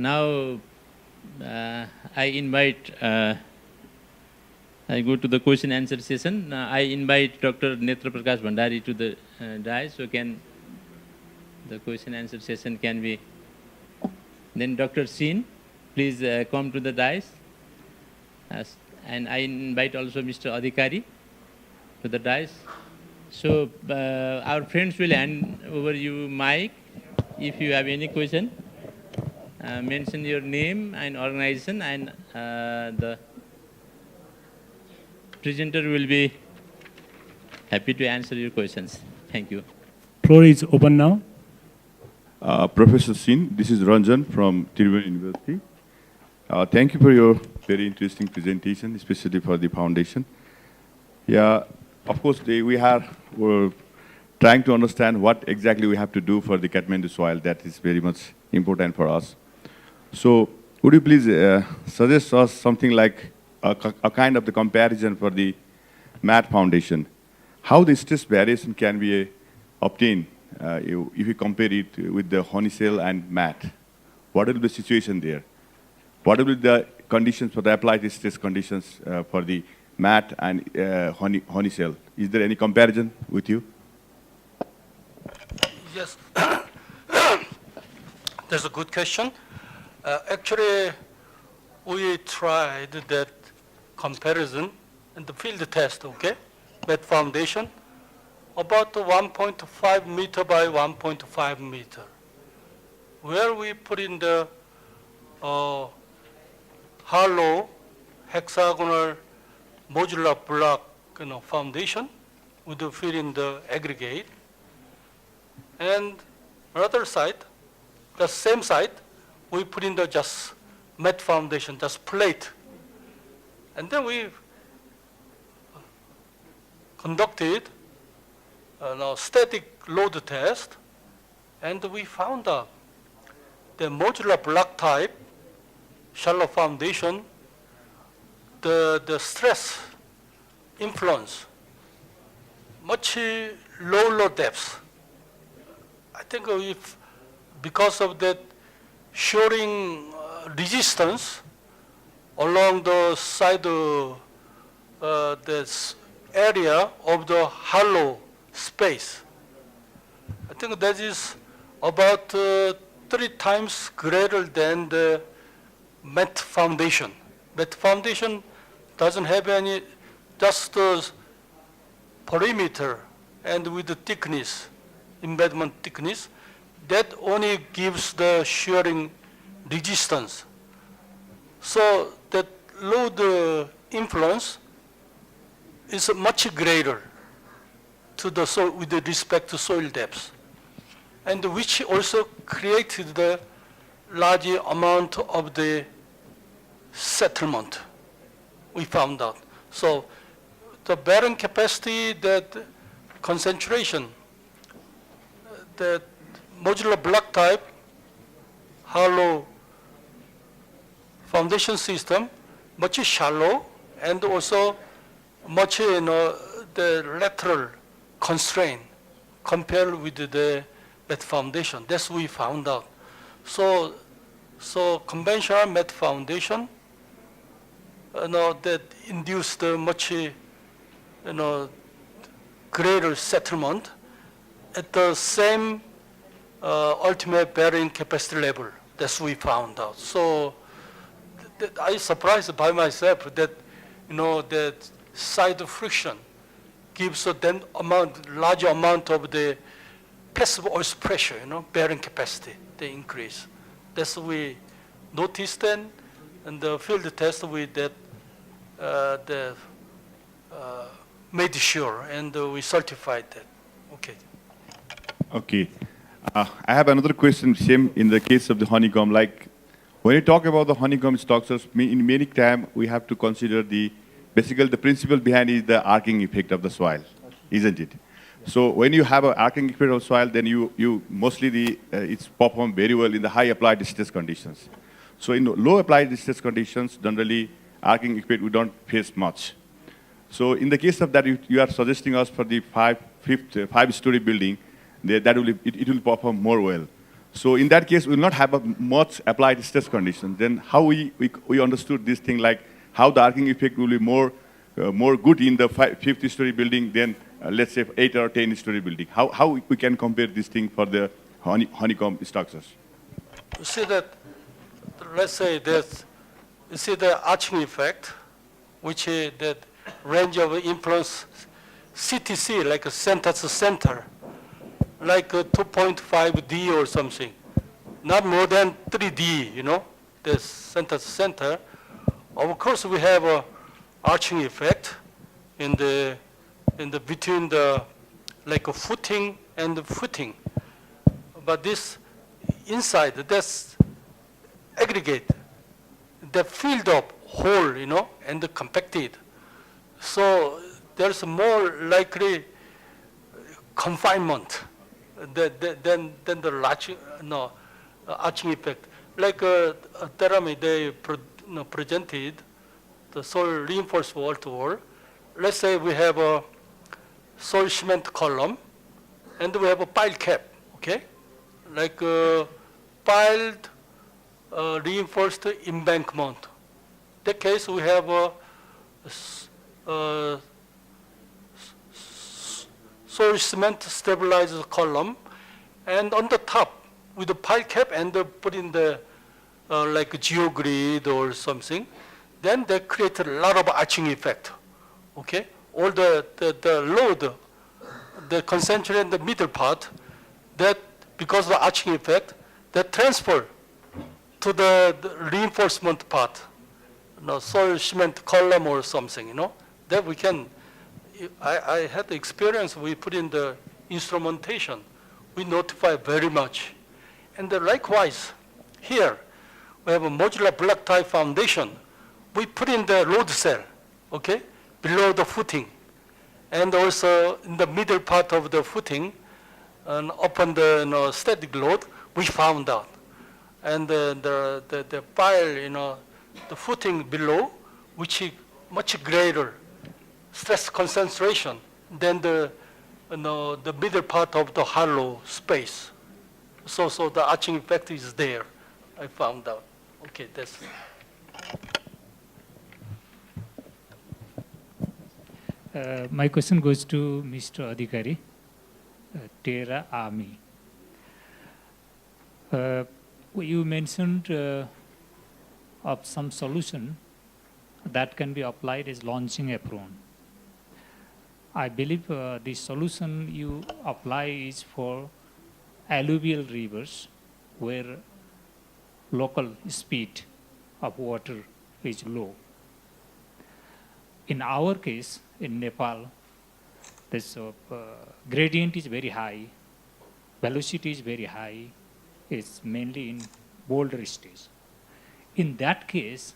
Now, I invite, I go to the question answer session. I invite Dr. Netra Prakash Bhandari to the dais, so the question answer session can be. Then Dr. Sin, please come to the dais. And I invite also Mr. Adhikari to the dais. So our friends will hand over you mic. If you have any question, mention your name and organization, and the presenter will be happy to answer your questions. Thank you. Floor is open now. Professor Sin, this is Ranjan from Tiruvallur University. Thank you for your very interesting presentation, especially for the foundation. Yeah, of course, we're trying to understand what exactly we have to do for the Kathmandu soil. That is very much important for us. So, would you please suggest us something like a kind of the comparison for the MAT foundation? How the stress variation can be obtained if you compare it with the honey cell and MAT? What will be the situation there? What will be the conditions for the applied stress conditions for the MAT and honey cell? Is there any comparison with you? Yes, that's a good question. Actually, we tried that comparison in the field test, okay, MAT foundation, about 1.5 meter by 1.5 meter, where we put in the hollow hexagonal modular block foundation with the fill in the aggregate. And another side, the same side, we put in the just MAT foundation, just plate. And then we conducted a static load test, and we found out the modular block type, shallow foundation, the stress influence, much lower depths. I think if because of that shearing resistance along the side this area of the hollow space, I think that is about 3 times greater than the MAT foundation. MAT foundation doesn't have any, just perimeter and with the thickness, embedment thickness, that only gives the shearing resistance. So that load influence is much greater to the soil with respect to soil depth, and which also created the large amount of the settlement we found out. So the bearing capacity, that concentration, the modular block type hollow foundation system, much shallow, and also much the lateral constraint compared with the MAT foundation. That's we found out. So conventional MAT foundation, that induced much greater settlement at the same ultimate bearing capacity level. That's we found out. So I surprised by myself that that side friction gives a then large amount of the passive oil pressure, bearing capacity, they increase. That's we noticed then, and the field test we that made sure, and we certified that. Okay. Okay. I have another question, same in the case of the honeycomb. Like, when you talk about the honeycomb structures, in many times we have to consider basically the principle behind is the arcing effect of the soil, isn't it? So when you have an arcing effect of soil, then you mostly it's performed very well in the high applied stress conditions. So in low applied stress conditions, generally arcing effect we don't face much. So in the case of that, you are suggesting us for the five-story building, it will perform more well. So in that case, we will not have a much applied stress condition. Then how we understood this thing, like how the arcing effect will be more good in the 50-story building than let's say 8 or 10-story building. How we can compare this thing for the honeycomb structures? You see that, let's say that, you see the arching effect, which is that range of influence CTC, like a center to center, like a 2.5D or something, not more than 3D, you know, the center to center. Of course, we have a arching effect in the between the like a footing and the footing, but this inside that's aggregate, the filled up whole, you know, and compacted. So there's more likely confinement than the arching effect. Like Terami, they presented the soil reinforced wall to wall. Let's say we have a soil cement column and we have a pile cap, okay? Like piled reinforced embankment. In that case, we have a soil cement stabilized column, and on the top with the pile cap and put in the like geogrid or something, then they create a lot of arching effect. Okay, all the load, the concentrated in the middle part, that because of the arching effect, that transfer to the reinforcement part, you know, soil cement column or something, you know, that we can. I had the experience. We put in the instrumentation. We notify very much, and likewise here we have a modular block type foundation. We put in the load cell, okay, below the footing, and also in the middle part of the footing, and upon the static load, we found out, and the pile, you know, the footing below, which is much greater stress concentration than the middle part of the hollow space. So the arching effect is there. I found out. Okay, that's. My question goes to Mr. Adhikari, Terra Army. You mentioned of some solution that can be applied as launching apron. I believe the solution you apply is for alluvial rivers where local speed of water is low. In our case, in Nepal, this gradient is very high, velocity is very high, it's mainly in boulder stage. In that case,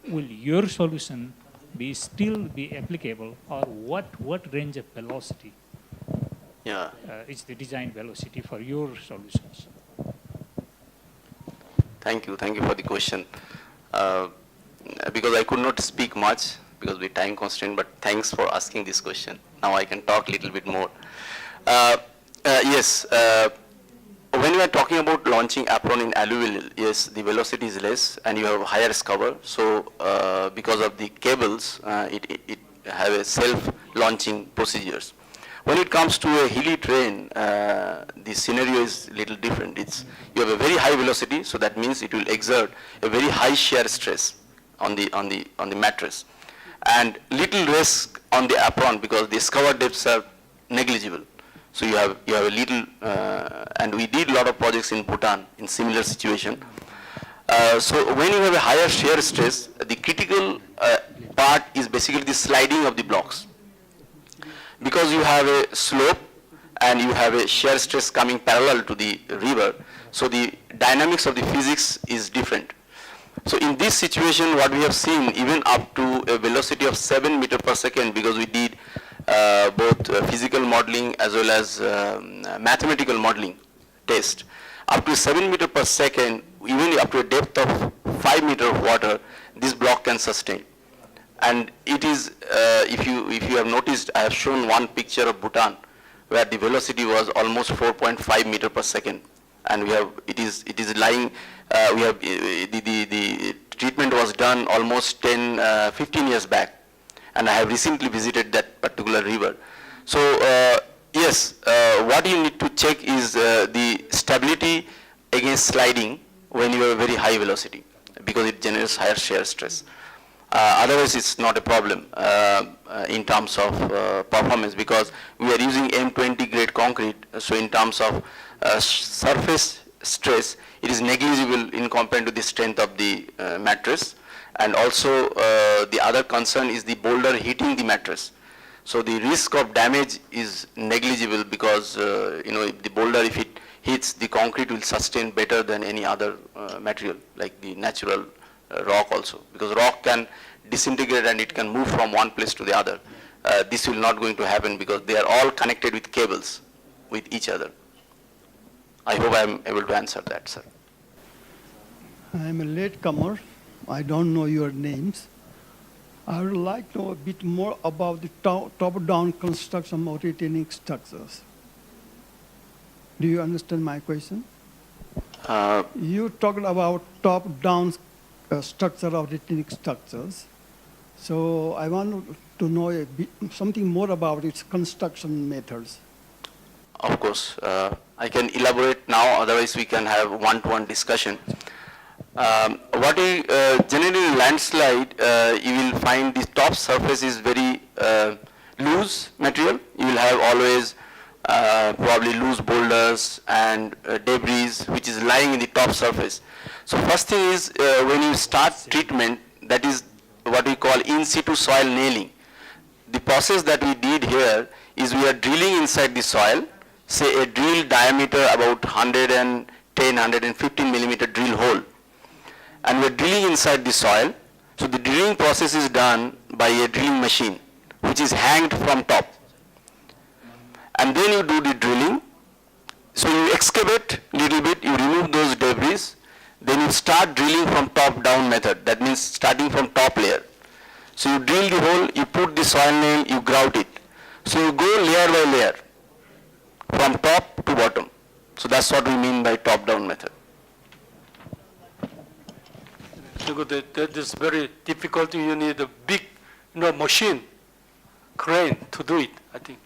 will your solution still be applicable, or what range of velocity is the design velocity for your solutions? Thank you for the question. Because I could not speak much because of the time constraint, but thanks for asking this question. Now I can talk a little bit more. Yes, when we are talking about launching apron in alluvial, yes, the velocity is less and you have higher cover. So because of the cables, it have a self-launching procedures. When it comes to a hilly terrain, the scenario is a little different. You have a very high velocity, so that means it will exert a very high shear stress on the mattress, and little risk on the apron because the cover depths are negligible. So you have a little, and we did a lot of projects in Bhutan in similar situation. So when you have a higher shear stress, the critical part is basically the sliding of the blocks. Because you have a slope and you have a shear stress coming parallel to the river, so the dynamics of the physics is different. So in this situation, what we have seen, even up to a velocity of 7 meters per second, because we did both physical modeling as well as mathematical modeling test, up to 7 meters per second, even up to a depth of 5 meters of water, this block can sustain. And it is, if you have noticed, I have shown one picture of Bhutan where the velocity was almost 4.5 meters per second. and it is lying. We have the treatment was done almost 15 years back, and I have recently visited that particular river. So yes, what you need to check is the stability against sliding when you have very high velocity, because it generates higher shear stress. Otherwise, it's not a problem in terms of performance, because we are using M20 grade concrete. So in terms of surface stress, it is negligible in compared to the strength of the mattress. And also the other concern is the boulder hitting the mattress. So the risk of damage is negligible, because if the boulder, if it hits the concrete, will sustain better than any other material like the natural rock also, because rock can disintegrate and it can move from one place to the other. This will not going to happen, because they are all connected with cables with each other. I hope I am able to answer that, sir. I am a latecomer. I don't know your names. I would like to know a bit more about the top-down construction of retaining structures. Do you understand my question? You talked about top-down structure of retaining structures. So I want to know a bit, something more about its construction methods. Of course, I can elaborate now, otherwise we can have one-to-one discussion. What we generally in landslide, you will find the top surface is very loose material. You will have always probably loose boulders and debris which is lying in the top surface. So first thing is when you start treatment, that is what we call in situ soil nailing. The process that we did here is we are drilling inside the soil, say a drill diameter about 110, 115 millimeter drill hole. And we are drilling inside the soil. So the drilling process is done by a drilling machine which is hanged from top. And then you do the drilling. So you excavate little bit, you remove those debris, then you start drilling from top down method. That means starting from top layer. So you drill the hole, you put the soil nail, you grout it. So you go layer by layer from top to bottom. So that's what we mean by top down method. So that is very difficult. You need a big, machine, crane to do it, I think,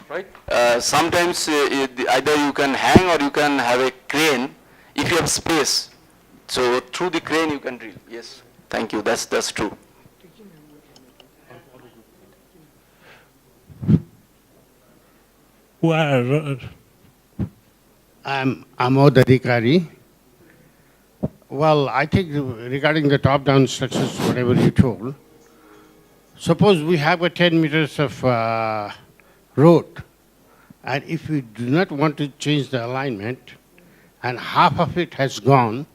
right? Sometimes either you can hang or you can have a crane if you have space. So through the crane you can drill. Yes, thank you. That's true. Well, I'm Amod Adhikari. Well, I think regarding the top-down structures, whatever you told, suppose we have a 10 meters of road, and if we do not want to change the alignment, and half of it has gone,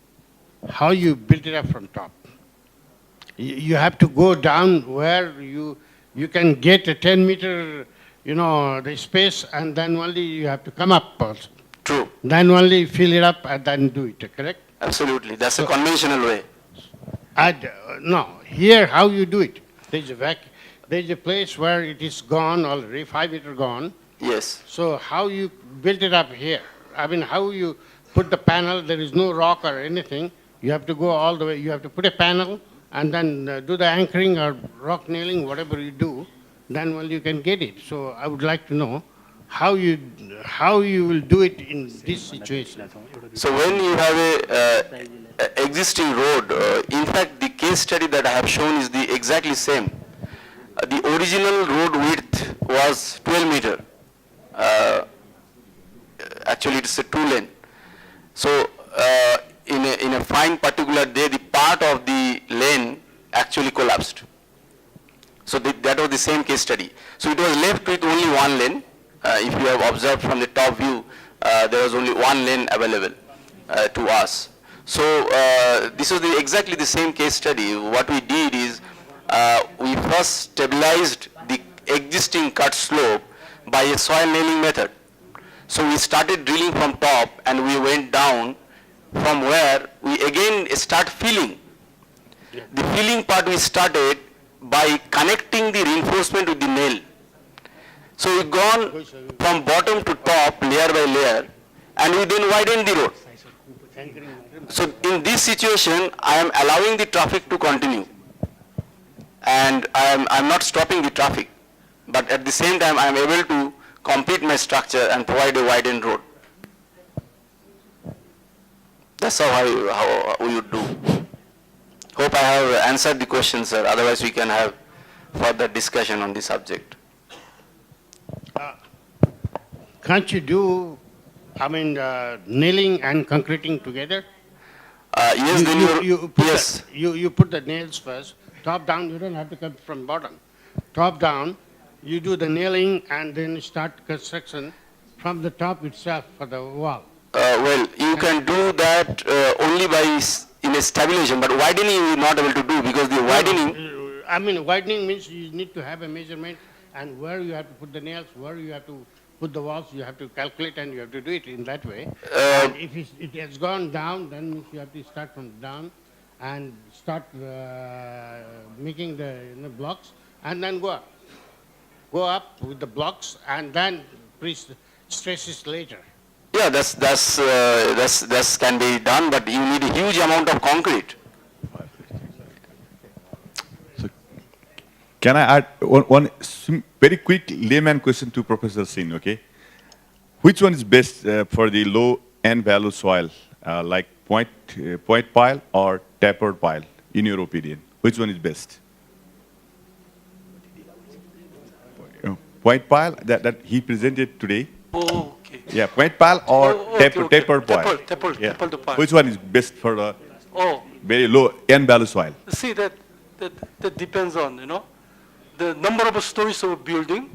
how you build it up from top? You have to go down where you can get a 10 meter, the space, and then only you have to come up also. True. Then only fill it up and then do it, correct? Absolutely. That's a conventional way. No, here how you do it? There's a place where it is gone already, 5 meter gone. Yes. So how you built it up here? I mean, how you put the panel, there is no rock or anything. You have to go all the way. You have to put a panel and then do the anchoring or rock nailing, whatever you do. Then only you can get it. So I would like to know how you will do it in this situation. So when you have a existing road, in fact the case study that I have shown is the exactly same. The original road width was 12 meter. Actually it's a 2-lane. So in a fine particular day, the part of the lane actually collapsed. So that was the same case study. So it was left with only one lane. If you have observed from the top view, there was only one lane available to us. So this was exactly the same case study. What we did is we first stabilized the existing cut slope by a soil nailing method. So we started drilling from top and we went down, from where we again start filling. The filling part we started by connecting the reinforcement with the nail. So we gone from bottom to top, layer by layer, and we then widened the road. So in this situation, I am allowing the traffic to continue, and I'm not stopping the traffic, but at the same time I am able to complete my structure and provide a widened road. That's how we would do. Hope I have answered the question, sir. Otherwise, we can have further discussion on the subject. Can't you do, nailing and concreting together? Yes, then yes. You put the nails first, top down, you don't have to come from bottom. Top down, you do the nailing and then start construction from the top itself for the wall. Well, you can do that only by in a stabilization, but widening you are not able to do because the widening. Widening means you need to have a measurement and where you have to put the nails, where you have to put the walls, you have to calculate and you have to do it in that way. And if it has gone down, then means you have to start from down and start making the blocks and then go up. Go up with the blocks and then stress it later. Yeah, that's can be done, but you need a huge amount of concrete. So, can I add one very quick layman question to Professor Singh, okay? Which one is best for the low N value soil, like point pile or tapered pile, in your opinion? Which one is best? Point pile that he presented today. Oh, okay. Yeah, point pile or tapered pile. Tapered pile. Which one is best for the Oh, very low N value soil? see that depends on, the number of stories of a building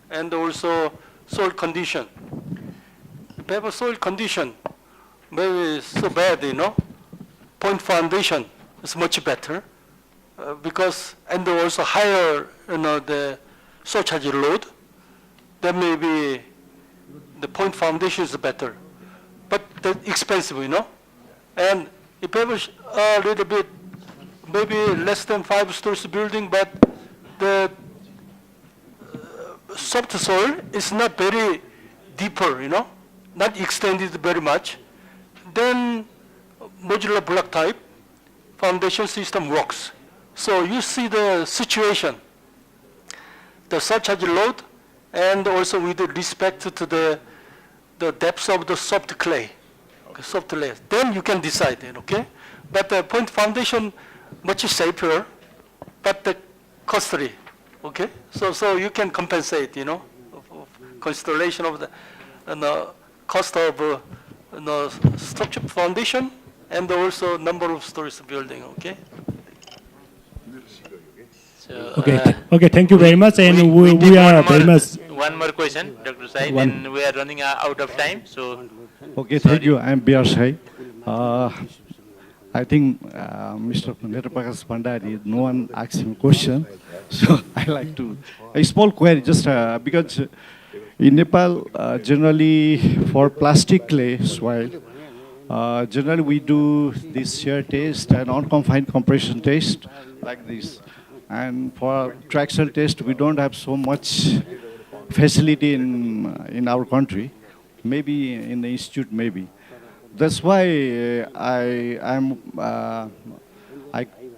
and also soil condition. If you have a soil condition, maybe so bad, point foundation is much better because, and also higher, the surcharge load, then maybe the point foundation is better. But that's expensive, And if you have a little bit, maybe less than 5 stories building, but the soft soil is not very deeper, not extended very much, then modular block type foundation system works. So you see the situation, the surcharge load, and also with respect to the depth of the soft clay, soft layer. Then you can decide it, okay? But the point foundation much safer, but the costly, okay? So you can compensate, consideration of the cost of structure foundation and also number of stories building, okay? So, Okay, thank you very much, and we take are very much. one more question, Dr. Sai, then we are running out of time. So, Okay, thank you. I'm B.R. Sai. I think Mr. Netra Prakash Bhandari, no one asked him question, so I like to a small query just because in Nepal generally for plastic clay soil, generally we do this shear test and unconfined compression test like this. And for traction test, we don't have so much facility in our country. Maybe in the institute, maybe. That's why I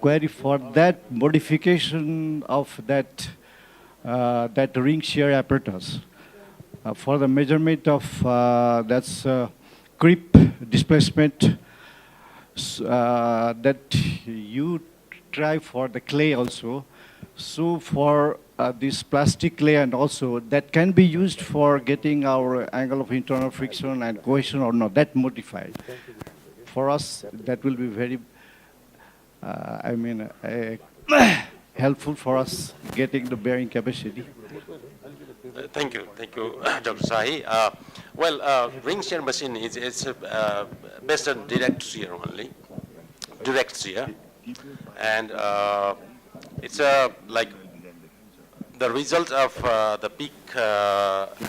query for that modification of that ring shear apparatus for the measurement of that's creep displacement that you try for the clay also. So for this plastic clay and also that can be used for getting our angle of internal friction and cohesion or not, that modified. For us, that will be very, helpful for us getting the bearing capacity. Thank you, Dr. Sahi. Ring shear machine is based on direct shear only, and it's like the result of the peak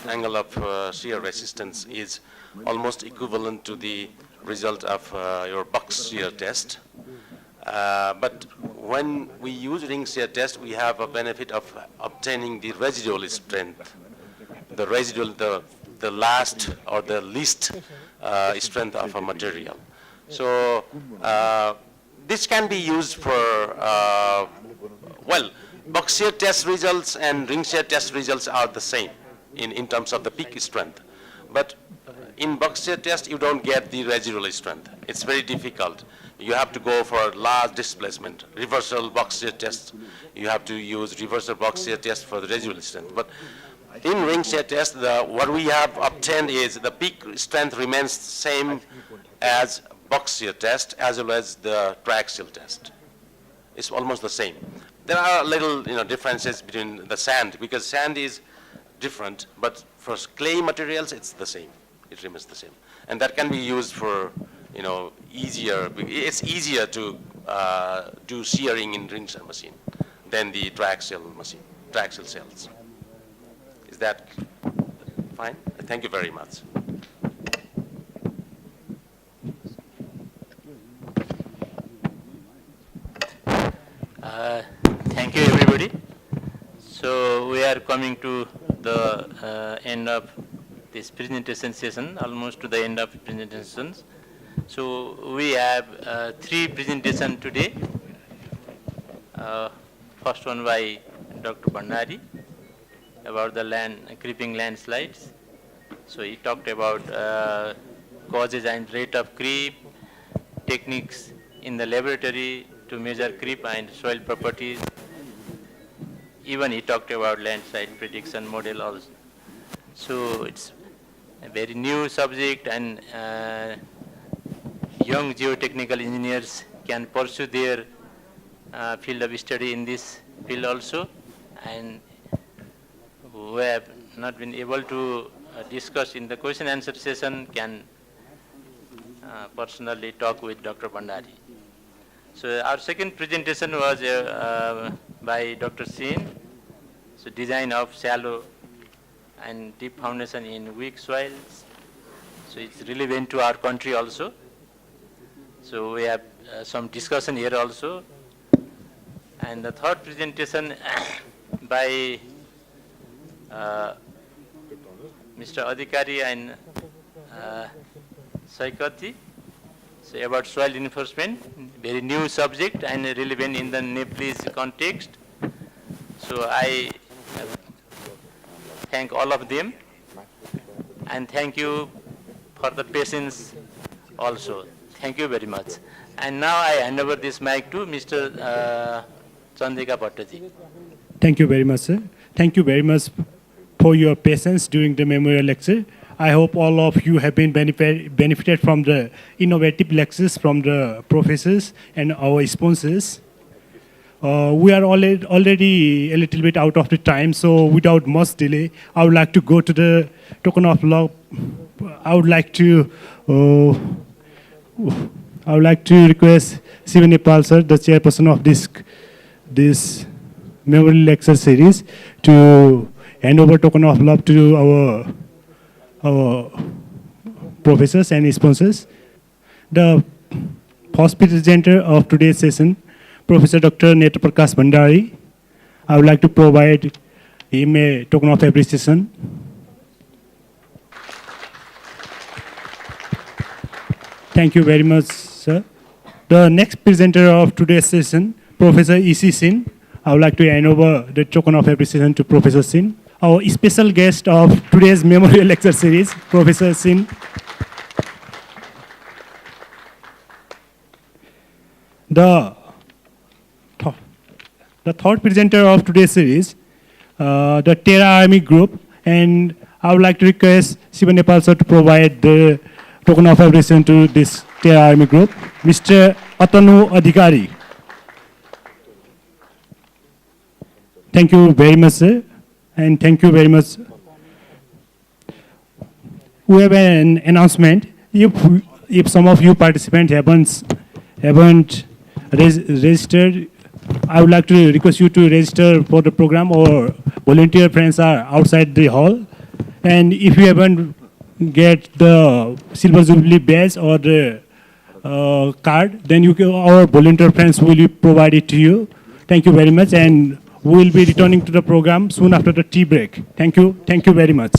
angle of shear resistance is almost equivalent to the result of your box shear test. But when we use ring shear test, we have a benefit of obtaining the residual strength, the last or the least strength of a material. So this can be used for, well, box shear test results and ring shear test results are the same in terms of the peak strength. But in box shear test, you don't get the residual strength. It's very difficult. You have to go for large displacement. Reversal box shear test, you have to use reversal box shear test for the residual strength. But in ring shear test, what we have obtained is the peak strength remains same as box shear test as well as the triaxial test. It's almost the same. There are little differences between the sand, because sand is different, but for clay materials, it's the same. It remains the same. And that can be used for, easier, it's easier to do shearing in ring shear machine than the triaxial machine, triaxial cells. Is that fine? Thank you very much. Thank you, everybody. So we are coming to the end of this presentation session, almost to the end of presentations. So we have 3 presentations today. First one by Dr. Bhandari about the creeping landslides. So he talked about causes and rate of creep, techniques in the laboratory to measure creep and soil properties. Even he talked about landslide prediction model also. So it's a very new subject, and young geotechnical engineers can pursue their field of study in this field also. And who have not been able to discuss in the question answer session can personally talk with Dr. Bhandari. So our second presentation was by Dr. Sin. So design of shallow and deep foundation in weak soils. So it's relevant to our country also. So we have some discussion here also. And the third presentation by Mr. Adhikari and Saikati. So about soil reinforcement, very new subject and relevant in the Nepalese context. So I thank all of them, and thank you for the patience also. Thank you very much. And now I hand over this mic to Mr. Chandrika Bhattaji. Thank you very much, sir. Thank you very much for your patience during the memorial lecture. I hope all of you have been benefited from the innovative lectures from the professors and our sponsors. We are already a little bit out of the time, so without much delay, I would like to go to the token of love. I would like to request Sivan Nepal sir, the chairperson of this memorial lecture series, to hand over token of love to our professors and sponsors. The first presenter of today's session, Professor Dr. Netra Prakash Bhandari. I would like to provide him a token of appreciation. Thank you very much, sir. The next presenter of today's session, Professor E.C. Sin. I would like to hand over the token of appreciation to Professor Sin. Our special guest of today's memorial lecture series, Professor Sin. The third presenter of today's series, the Terra Army Group, and I would like to request Sivan Nepal sir to provide the token of appreciation to this Terra Army Group, Mr. Atanu Adhikari. Thank you very much, sir. And thank you very much. We have an announcement. If some of you participants haven't registered, I would like to request you to register for the program, or volunteer friends are outside the hall. And if you haven't get the Silver Jubilee badge or the card, then our volunteer friends will provide it to you. Thank you very much, and we will be returning to the program soon after the tea break. Thank you very much.